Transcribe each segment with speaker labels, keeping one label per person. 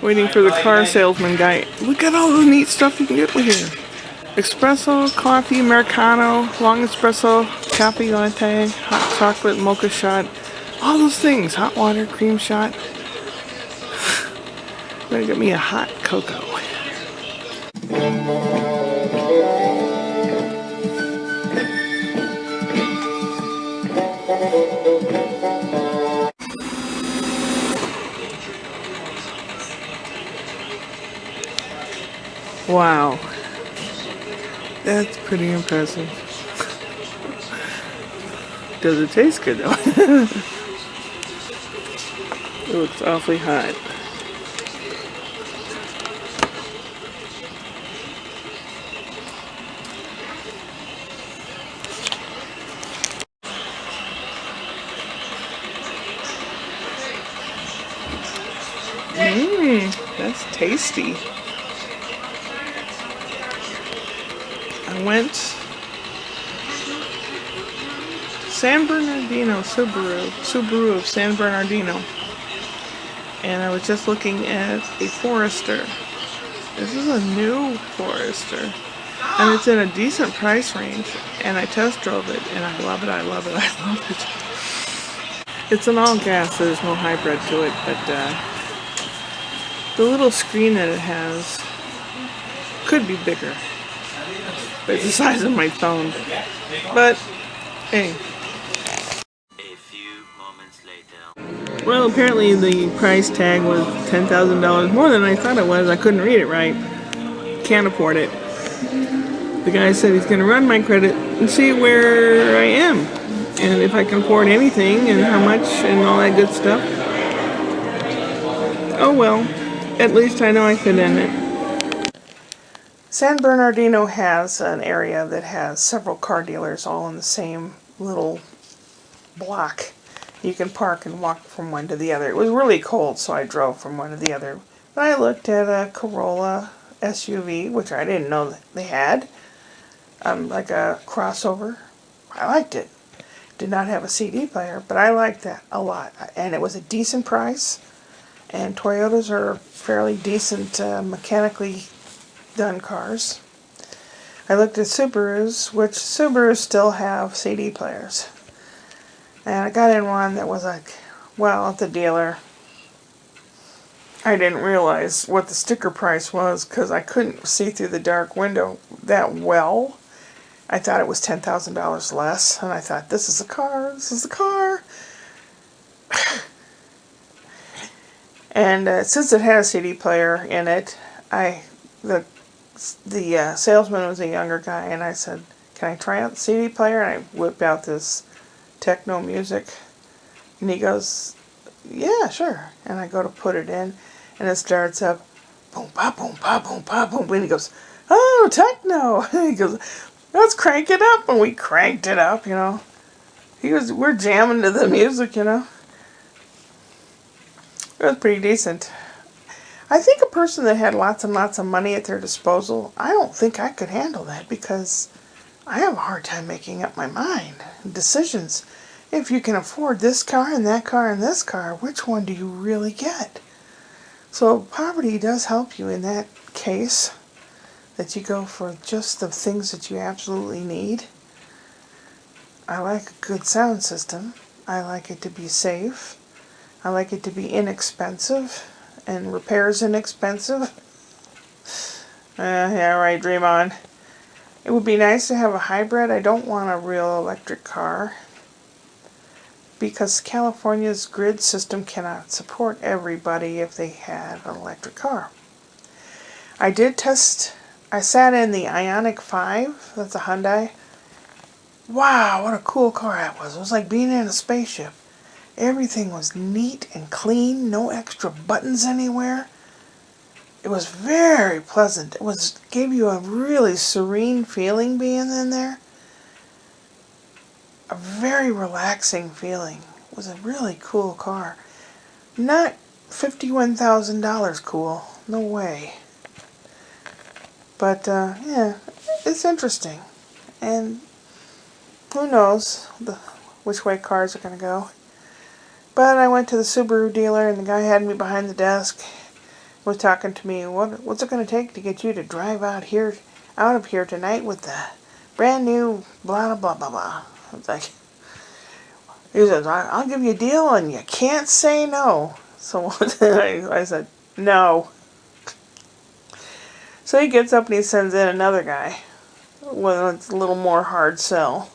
Speaker 1: Waiting for the car salesman guy. Look at all the neat stuff you can get with here. Espresso, coffee, Americano, long espresso, cafe latte, hot chocolate, mocha shot. All those things. Hot water, cream shot. I'm gonna get me a hot cocoa. Wow. That's pretty impressive. Does it taste good though? It looks awfully hot. That's tasty. I went San Bernardino, Subaru of San Bernardino, and I was just looking at a Forester. This is a new Forester, and it's in a decent price range, and I test drove it, and I love it, I love it, I love it. It's an all gas, so there's no hybrid to it, but the little screen that it has could be bigger. It's the size of my phone. But, hey.
Speaker 2: A few moments later.
Speaker 1: Well, apparently the price tag was $10,000 more than I thought it was. I couldn't read it right. Can't afford it. The guy said he's going to run my credit and see where I am. And if I can afford anything and how much and all that good stuff. Oh well. At least I know I fit in it. San Bernardino has an area that has several car dealers all in the same little block. You can park and walk from one to the other. It was really cold, so I drove from one to the other. But I looked at a Corolla SUV, which I didn't know that they had. Like a crossover. I liked it. Did not have a CD player, but I liked that a lot. And it was a decent price. And Toyotas are fairly decent mechanically done cars. I looked at Subarus, which Subarus still have CD players. And I got in one that was like, well, at the dealer, I didn't realize what the sticker price was because I couldn't see through the dark window that well. I thought it was $10,000 less, and I thought, this is a car, this is a car. And since it had a CD player in it, the salesman was a younger guy, and I said, can I try out the CD player? And I whipped out this techno music, and he goes, yeah, sure. And I go to put it in, and it starts up, boom, ba, boom, ba, boom, ba, boom, and he goes, oh, techno. And he goes, let's crank it up, and we cranked it up, you know. We're jamming to the music, you know. It was pretty decent. I think a person that had lots and lots of money at their disposal, I don't think I could handle that because I have a hard time making up my mind. Decisions. If you can afford this car and that car and this car, which one do you really get? So poverty does help you in that case, that you go for just the things that you absolutely need. I like a good sound system. I like it to be safe. I like it to be inexpensive, and repairs inexpensive. Yeah, right, dream on. It would be nice to have a hybrid. I don't want a real electric car because California's grid system cannot support everybody if they had an electric car. I sat in the Ioniq 5, that's a Hyundai. Wow, what a cool car that was. It was like being in a spaceship. Everything was neat and clean, no extra buttons anywhere. It was very pleasant. It gave you a really serene feeling being in there. A very relaxing feeling. It was a really cool car. Not $51,000 cool. No way. But, yeah, it's interesting. And who knows which way cars are going to go. But I went to the Subaru dealer, and the guy had me behind the desk, was talking to me, what's it going to take to get you to drive out of here tonight with the brand new blah, blah, blah, blah. I was like, he says, I'll give you a deal and you can't say no. So I said, no. So he gets up and he sends in another guy with a little more hard sell.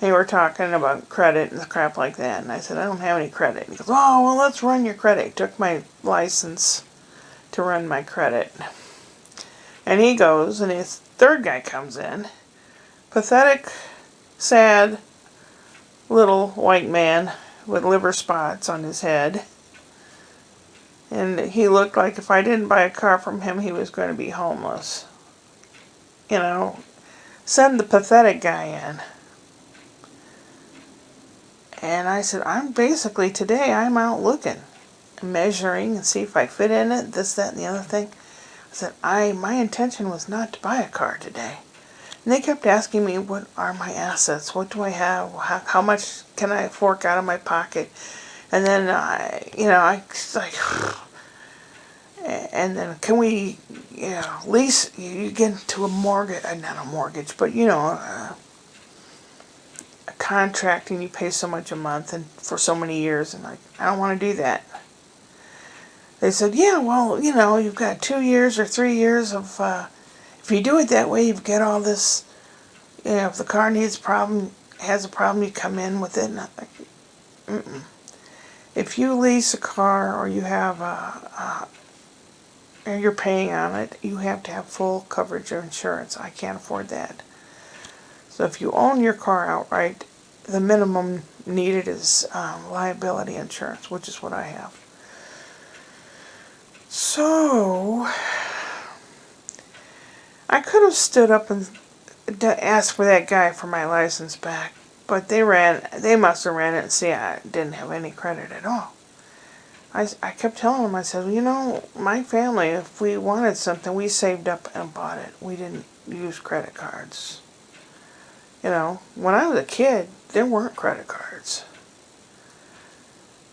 Speaker 1: They were talking about credit and crap like that. And I said, I don't have any credit. He goes, oh, well, let's run your credit. He took my license to run my credit. And he goes, and his third guy comes in. Pathetic, sad, little white man with liver spots on his head. And he looked like if I didn't buy a car from him, he was going to be homeless. You know, send the pathetic guy in. And I said, today I'm out looking, measuring and see if I fit in it, this, that, and the other thing. I said, my intention was not to buy a car today. And they kept asking me, what are my assets? What do I have? How much can I fork out of my pocket? And then, and then can we, lease, you get into a mortgage, not a mortgage, but, a contract and you pay so much a month and for so many years. And I don't want to do that. They said, yeah, well, you've got 2 years or 3 years of, if you do it that way, you've got all this, if the car has a problem, you come in with it. And I'm like, if you lease a car or you have or you're paying on it, you have to have full coverage of insurance. I can't afford that. So if you own your car outright, the minimum needed is liability insurance, which is what I have. So I could have stood up and asked for that guy for my license back, but they must have ran it and see I didn't have any credit at all. I kept telling them, I said, my family, if we wanted something, we saved up and bought it. We didn't use credit cards. When I was a kid, there weren't credit cards.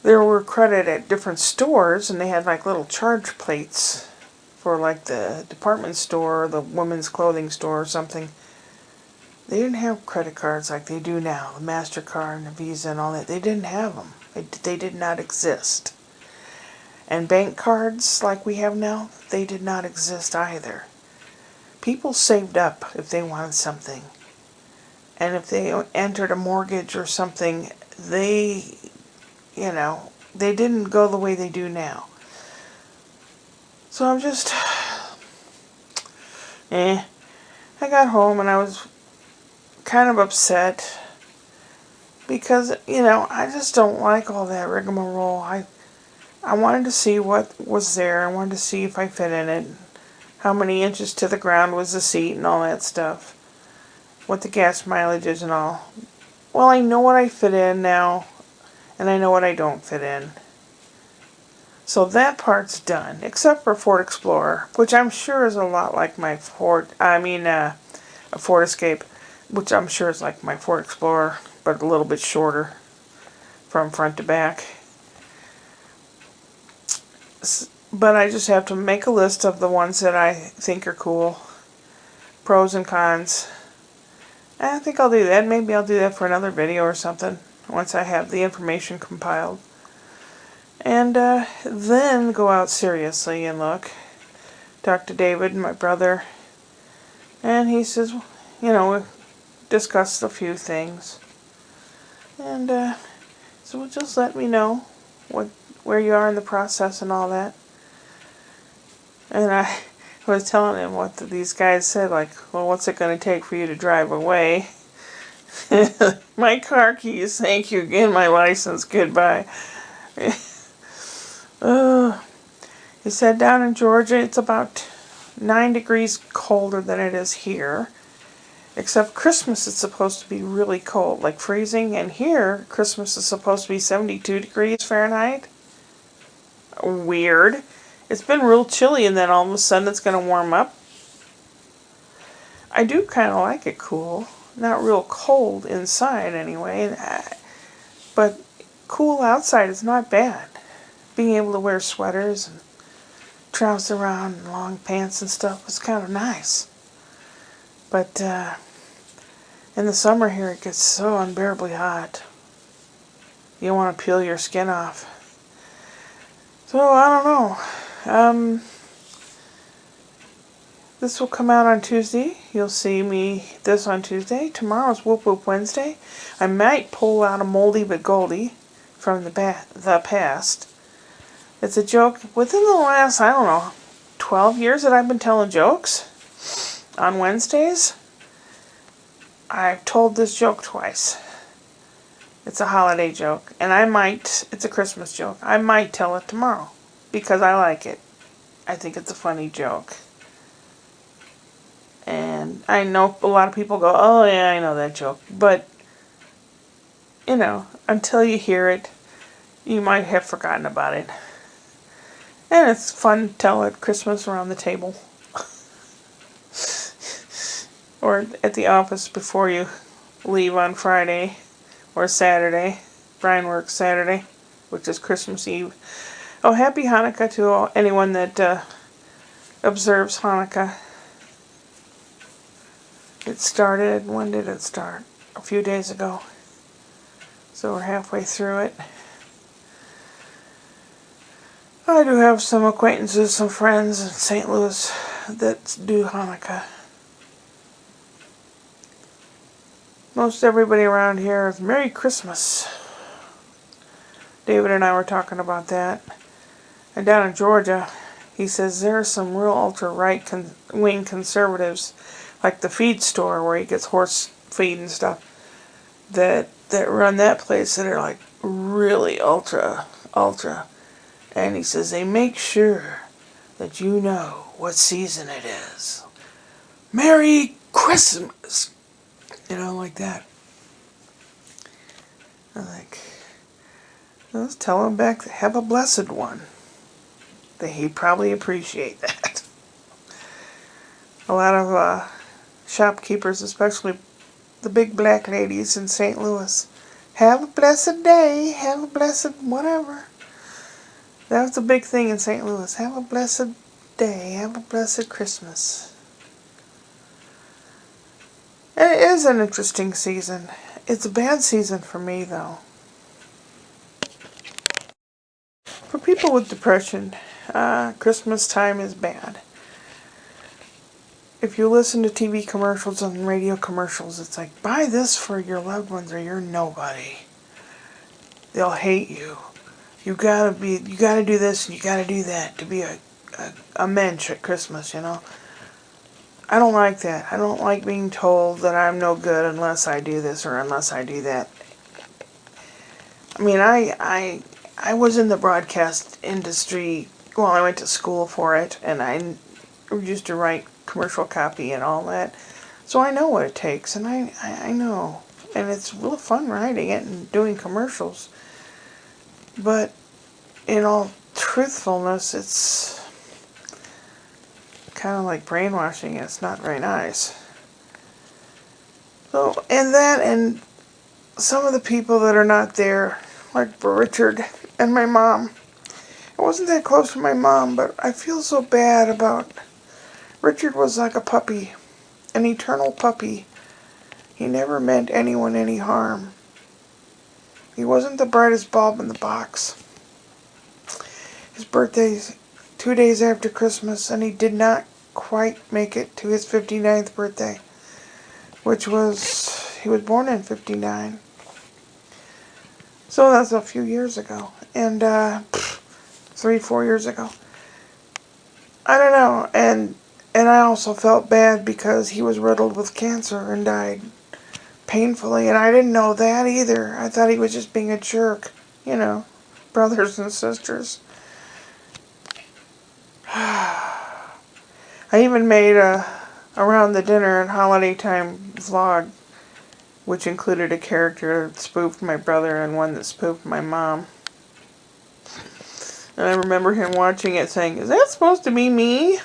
Speaker 1: There were credit at different stores, and they had like little charge plates for like the department store or the women's clothing store or something. They didn't have credit cards like they do now, the MasterCard and the Visa and all that. They didn't have them. They did not exist. And bank cards like we have now, they did not exist either. People saved up if they wanted something. And if they entered a mortgage or something, they didn't go the way they do now. So I'm just, I got home and I was kind of upset because, I just don't like all that rigmarole. I wanted to see what was there. I wanted to see if I fit in it. How many inches to the ground was the seat and all that stuff. What the gas mileage is and all. Well, I know what I fit in now, and I know what I don't fit in. So that part's done, except for Ford Explorer, which I'm sure is a lot like my a Ford Escape, which I'm sure is like my Ford Explorer, but a little bit shorter from front to back. But I just have to make a list of the ones that I think are cool, pros and cons. And I think I'll do that. Maybe I'll do that for another video or something once I have the information compiled. And then go out seriously and look. Talk to David, my brother. And he says, we discussed a few things. And so just let me know where you are in the process and all that. And I was telling him what these guys said, like, well, what's it going to take for you to drive away? My car keys, thank you again, my license, goodbye. He said down in Georgia it's about 9 degrees colder than it is here. Except Christmas is supposed to be really cold, like freezing. And here, Christmas is supposed to be 72 degrees Fahrenheit. Weird. It's been real chilly and then all of a sudden it's going to warm up. I do kind of like it cool. Not real cold inside anyway. But cool outside is not bad. Being able to wear sweaters and trousers around and long pants and stuff was kind of nice. But in the summer here, it gets so unbearably hot. You want to peel your skin off. So, I don't know. This will come out on Tuesday. You'll see this on Tuesday. Tomorrow's Whoop Whoop Wednesday. I might pull out a Moldy but Goldie from the past. It's a joke within the last, 12 years that I've been telling jokes on Wednesdays. I've told this joke twice. It's a holiday joke, and it's a Christmas joke. I might tell it tomorrow because I like it. I think it's a funny joke. And I know a lot of people go, oh yeah, I know that joke. But, until you hear it, you might have forgotten about it. And it's fun to tell at Christmas around the table. Or at the office before you leave on Friday or Saturday. Brian works Saturday, which is Christmas Eve. Oh, happy Hanukkah to anyone that observes Hanukkah. It started, when did it start? A few days ago. So we're halfway through it. I do have some acquaintances, some friends in St. Louis that do Hanukkah. Most everybody around here is Merry Christmas. David and I were talking about that. And down in Georgia, he says there are some real ultra-right wing conservatives, like the feed store where he gets horse feed and stuff, that run that place that are like really ultra. And he says they make sure that you know what season it is. Merry Christmas! Like that. I'm like, let's tell him back to have a blessed one. He'd probably appreciate that. A lot of shopkeepers, especially the big black ladies in St. Louis, have a blessed day, have a blessed whatever. That was a big thing in St. Louis. Have a blessed day, have a blessed Christmas. And it is an interesting season. It's a bad season for me, though. For people with depression, Christmas time is bad. If you listen to TV commercials and radio commercials, it's like, buy this for your loved ones or you're nobody. They'll hate you. You gotta do this and you gotta do that to be a mensch at Christmas, I don't like that. I don't like being told that I'm no good unless I do this or unless I do that. I mean, I was in the broadcast industry. Well, I went to school for it, and I used to write commercial copy and all that. So I know what it takes, and I know. And it's real fun writing it and doing commercials. But in all truthfulness, it's kind of like brainwashing. It's not very nice. So, and some of the people that are not there, like for Richard and my mom. I wasn't that close to my mom, but I feel so bad about... Richard was like a puppy, an eternal puppy. He never meant anyone any harm. He wasn't the brightest bulb in the box. His birthday's 2 days after Christmas, and he did not quite make it to his 59th birthday, which was, he was born in 59. So that's a few years ago, and 3-4 years ago. I don't know, and I also felt bad because he was riddled with cancer and died painfully, and I didn't know that either. I thought he was just being a jerk, brothers and sisters. I even made a around the dinner and holiday time vlog, which included a character that spoofed my brother and one that spoofed my mom. And I remember him watching it saying, "Is that supposed to be me?"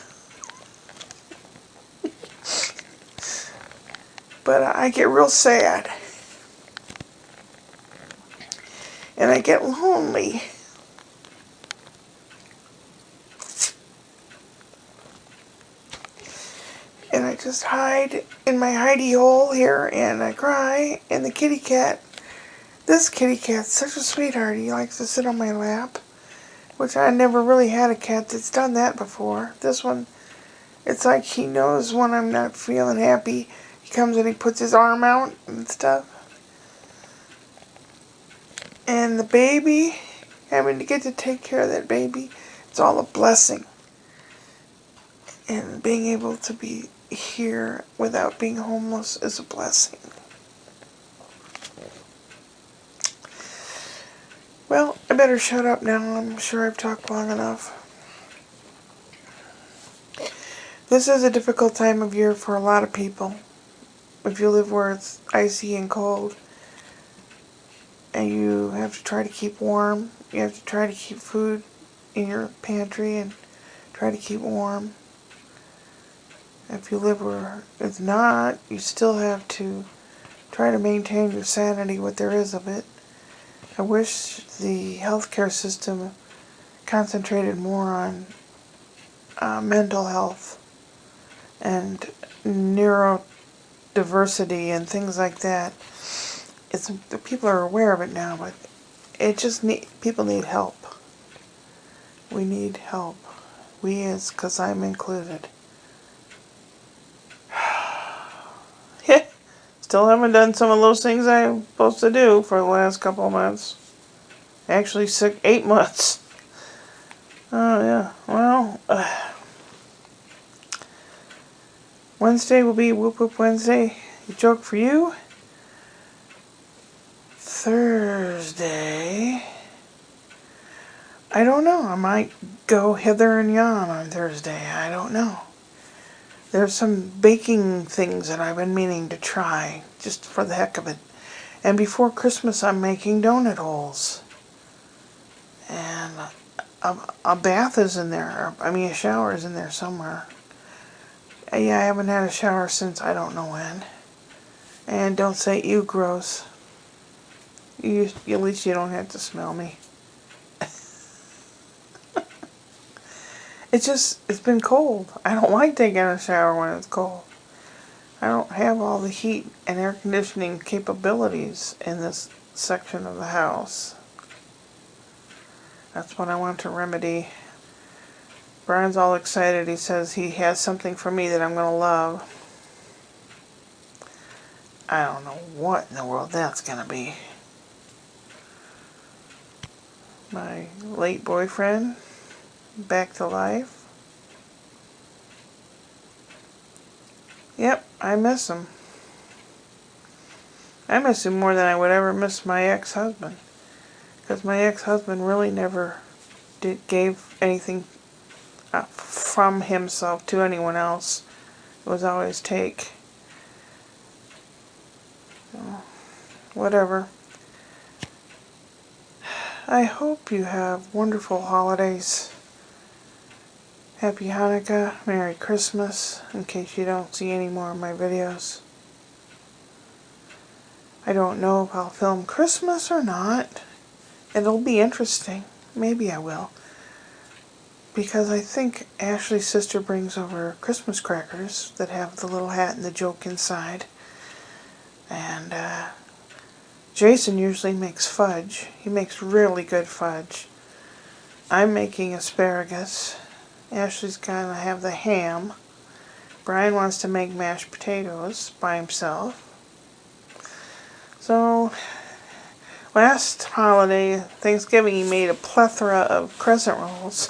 Speaker 1: But I get real sad. And I get lonely. just hide in my hidey hole here and I cry. And the kitty cat, this kitty cat's such a sweetheart. He likes to sit on my lap, which I never really had a cat that's done that before. This one, it's like he knows when I'm not feeling happy. He comes and he puts his arm out and stuff. And the baby, having to get to take care of that baby, it's all a blessing. And being able to be here without being homeless is a blessing. Well, I better shut up now. I'm sure I've talked long enough. This is a difficult time of year for a lot of people. If you live where it's icy and cold, and you have to try to keep warm, you have to try to keep food in your pantry and try to keep warm. If you live where it's not, you still have to try to maintain your sanity, what there is of it. I wish the healthcare system concentrated more on mental health and neurodiversity and things like that. The people are aware of it now, but people need help. We need help. Because I'm included. Still haven't done some of those things I'm supposed to do for the last couple of months. Actually, 8 months. Oh, yeah. Well, Wednesday will be Whoop Whoop Wednesday. A joke for you. Thursday, I don't know. I might go hither and yon on Thursday. I don't know. There's some baking things that I've been meaning to try, just for the heck of it. And before Christmas, I'm making donut holes. And a bath is in there. A shower is in there somewhere. Yeah, I haven't had a shower since I don't know when. And don't say, ew, gross. At least you don't have to smell me. It's been cold. I don't like taking a shower when it's cold. I don't have all the heat and air conditioning capabilities in this section of the house. That's what I want to remedy. Brian's all excited. He says he has something for me that I'm going to love. I don't know what in the world that's going to be. My late boyfriend, back to life. Yep, I miss him. I miss him more than I would ever miss my ex-husband. Because my ex-husband really never gave anything from himself to anyone else. It was always take. So, whatever. I hope you have wonderful holidays. Happy Hanukkah, Merry Christmas, in case you don't see any more of my videos. I don't know if I'll film Christmas or not. It'll be interesting. Maybe I will. Because I think Ashley's sister brings over Christmas crackers that have the little hat and the joke inside. And Jason usually makes fudge. He makes really good fudge. I'm making asparagus. Ashley's gonna have the ham. Brian wants to make mashed potatoes by himself. So, last holiday, Thanksgiving, he made a plethora of crescent rolls.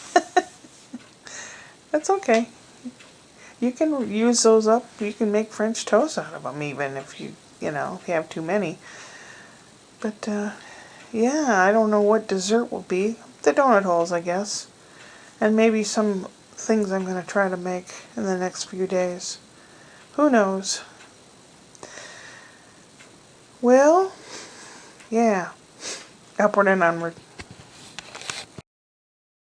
Speaker 1: That's okay. You can use those up. You can make French toast out of them, even if you have too many. But, yeah, I don't know what dessert will be. The donut holes, I guess. And maybe some things I'm going to try to make in the next few days. Who knows? Well, yeah. Upward and onward.